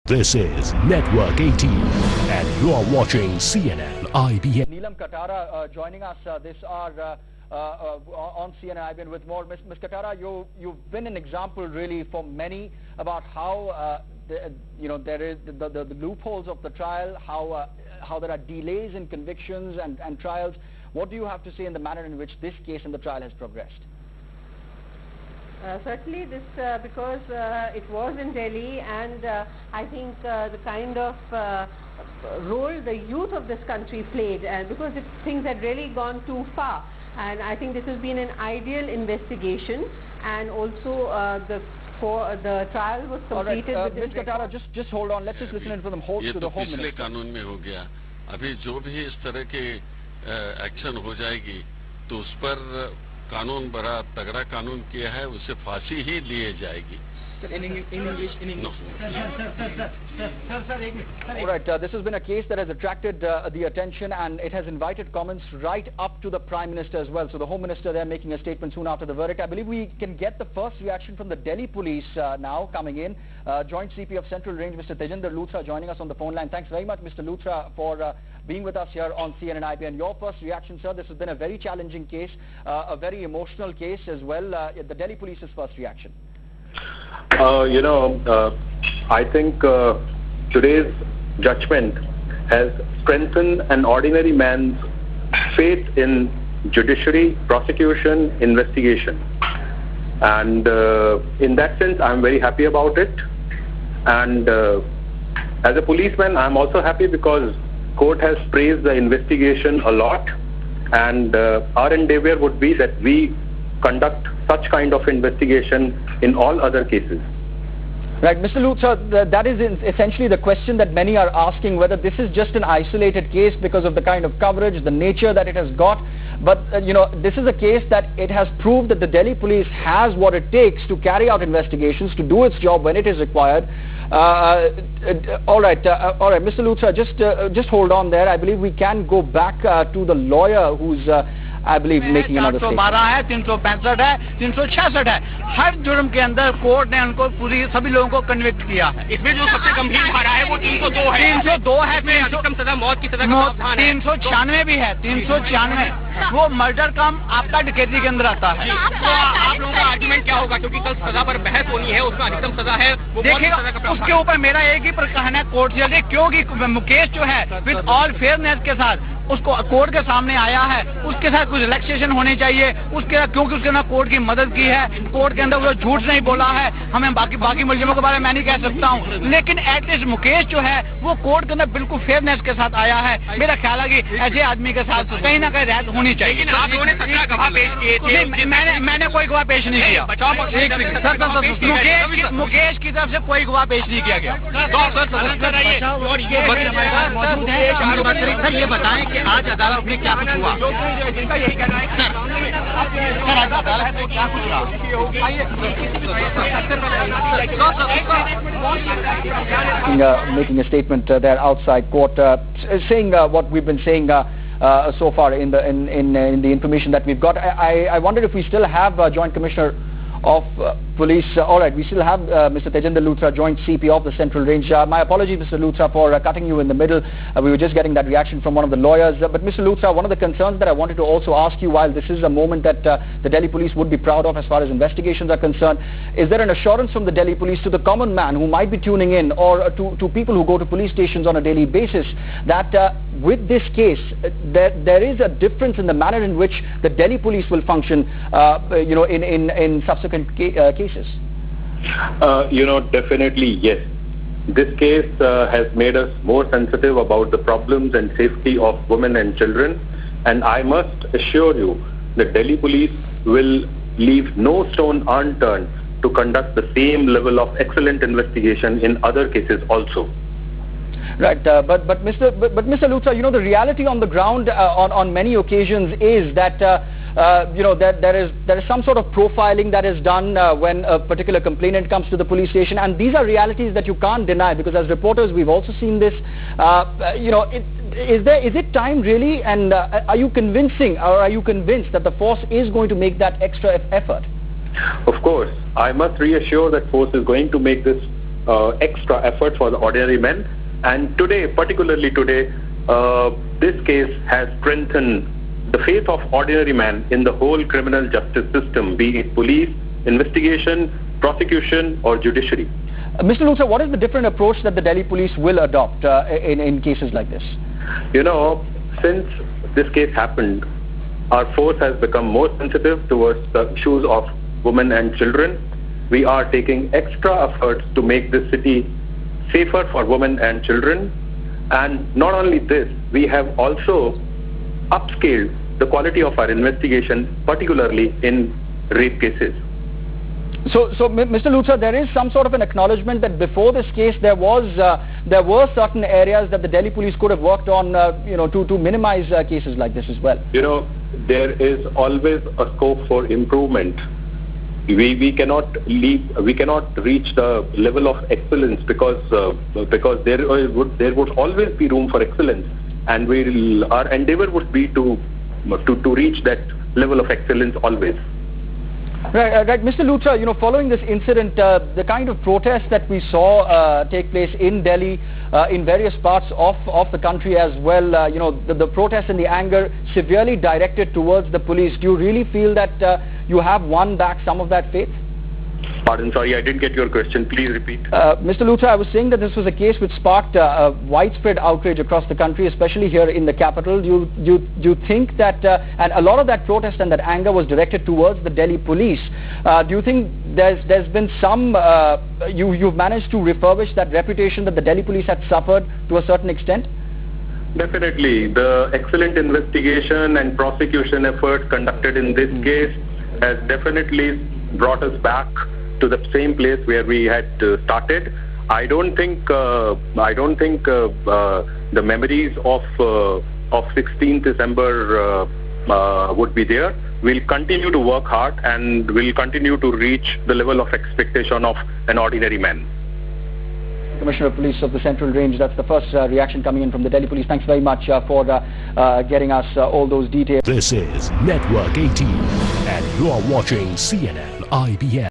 This is Network 18 and you are watching CNN IBN. Neelam Katara joining us this hour on CNN IBN with more. Ms. Katara, you've been an example really for many about how there is the loopholes of the trial, how there are delays in convictions and trials. What do you have to say in the manner in which this case and the trial has progressed? Certainly this because it was in Delhi, and I think the kind of role the youth of this country played, and because things had really gone too far, and I think this has been an ideal investigation, and also the trial was completed. All right, Ms. Katara, just hold on. Let's just listen in from the host to the Home Minister. पिछले कानून में हो गया. अभी जो भी इस तरह के एक्शन हो जाएगी तो उस पर कानून बड़ा तगड़ा कानून किया है, उसे फांसी ही लिए जाएगी. In English. No. All right, this has been a case that has attracted the attention, and it has invited comments right up to the Prime Minister as well. So the Home Minister there making a statement soon after the verdict. I believe we can get the first reaction from the Delhi Police now coming in. Joint CP of Central Range, Mr. Tejinder Luthra, joining us on the phone line. Thanks very much, Mr. Luthra, for being with us here on CNN IBN. Your first reaction, sir. This has been a very challenging case, a very emotional case as well. The Delhi Police's first reaction. I think today's judgment has strengthened an ordinary man's faith in judiciary, prosecution, investigation. And in that sense, I'm very happy about it. And as a policeman, I'm also happy because court has praised the investigation a lot. And our endeavor would be that we conduct such kind of investigation in all other cases. Right, Mr. Luthra, that is essentially the question that many are asking, whether this is just an isolated case because of the kind of coverage, the nature that it has got. But, this is a case that it has proved that the Delhi Police has what it takes to carry out investigations, to do its job when it is required. All right, Mr. Luthra, just hold on there. I believe we can go back to the lawyer who's I believe making another statement. 412 है, 365 है, 366 है. हर जुर्म के अंदर court ने उनको सभी लोगों को कन्विक्ट किया है. इसमें जो सबसे गंभीर धारा है वो 302 है. 302 है. अधिकतम सजा मौत की सजा का प्रावधान है. 396 भी है. 396 वो मर्डर कम आपका डकैती के अंदर आता है. तो आप लोगों का आर्गुमेंट क्या होगा, क्योंकि कल सजा पर बहस होनी है, उसमें अधिकतम सजा है, वो देखिएगा उसके ऊपर मेरा एक ही कहना है कोर्ट से, क्योंकि मुकेश जो है विद ऑल फेयरनेस के साथ उसको कोर्ट के सामने आया है, उसके साथ कुछ रिलैक्सेशन होनी चाहिए, क्योंकि उसके ना कोर्ट की मदद की है, कोर्ट के अंदर वो झूठ नहीं बोला है. हमें बाकी मुलजिमों के बारे में मैं नहीं कह सकता हूँ, लेकिन एटलीस्ट मुकेश जो है वो कोर्ट के अंदर बिल्कुल फेयरनेस के साथ आया है. मेरा ख्याल है कि ऐसे आदमी के साथ कहीं ना कहीं रियायत होनी चाहिए. लेकिन आप लोगों ने 17 गवाह पेश किए थे. मैंने कोई गवाह पेश नहीं किया. मुकेश की तरफ से कोई गवाह पेश नहीं किया गया. और ये बताएं कि आज अदालत में क्या कुछ हुआ. यही कहना है सर, आज अदालत में क्या कुछ हुआ. Making a statement there outside court, saying what we've been saying so far in the information that we've got. I wondered if we still have Joint Commissioner of Police. All right, we still have Mr. Tejinder Luthra, Joint CP of the Central Range. My apologies, Mr. Luthra, for cutting you in the middle. We were just getting that reaction from one of the lawyers. But Mr. Luthra, one of the concerns that I wanted to also ask you, while this is a moment that the Delhi Police would be proud of as far as investigations are concerned, is there an assurance from the Delhi Police to the common man who might be tuning in, or to people who go to police stations on a daily basis, that with this case, there is a difference in the manner in which the Delhi Police will function, in subsequent cases? Definitely yes. This case has made us more sensitive about the problems and safety of women and children, and I must assure you the Delhi Police will leave no stone unturned to conduct the same level of excellent investigation in other cases also. Right, but Mr. Luthra, the reality on the ground on many occasions is that there is some sort of profiling that is done when a particular complainant comes to the police station, and these are realities that you can't deny, because as reporters we've also seen this. Is it time really, and are you convinced that the force is going to make that extra effort? Of course, I must reassure that force is going to make this extra effort for the ordinary men. And today, particularly today, this case has strengthened the faith of ordinary man in the whole criminal justice system, be it police, investigation, prosecution or judiciary. Mr. Luthra, what is the different approach that the Delhi police will adopt in cases like this? You know, since this case happened, our force has become more sensitive towards the issues of women and children. We are taking extra efforts to make this city safer for women and children. And not only this, we have also upscaled the quality of our investigation, particularly in rape cases. So, Mr. Luthra, there is some sort of an acknowledgement that before this case there were certain areas that the Delhi police could have worked on, to minimize cases like this as well. You know, there is always a scope for improvement. We cannot reach the level of excellence because there would always be room for excellence, and our endeavor would be to reach that level of excellence always. Right, Mr. Luthra, following this incident, the kind of protests that we saw take place in Delhi, in various parts of the country as well, the protests and the anger severely directed towards the police. Do you really feel that you have won back some of that faith? Pardon, sorry, I didn't get your question. Please repeat. Mr. Luthra, I was saying that this was a case which sparked widespread outrage across the country, especially here in the capital. Do you think that, and a lot of that protest and that anger was directed towards the Delhi police, do you think there's been some, you've managed to refurbish that reputation that the Delhi police had suffered to a certain extent? Definitely. The excellent investigation and prosecution efforts conducted in this case has definitely brought us back to the same place where we had started. I don't think the memories of 16th December would be there. We'll continue to work hard and we'll continue to reach the level of expectation of an ordinary man. Commissioner of Police of the Central Range, that's the first reaction coming in from the Delhi Police. Thanks very much for getting us all those details. This is Network 18 and you are watching CNN IBN.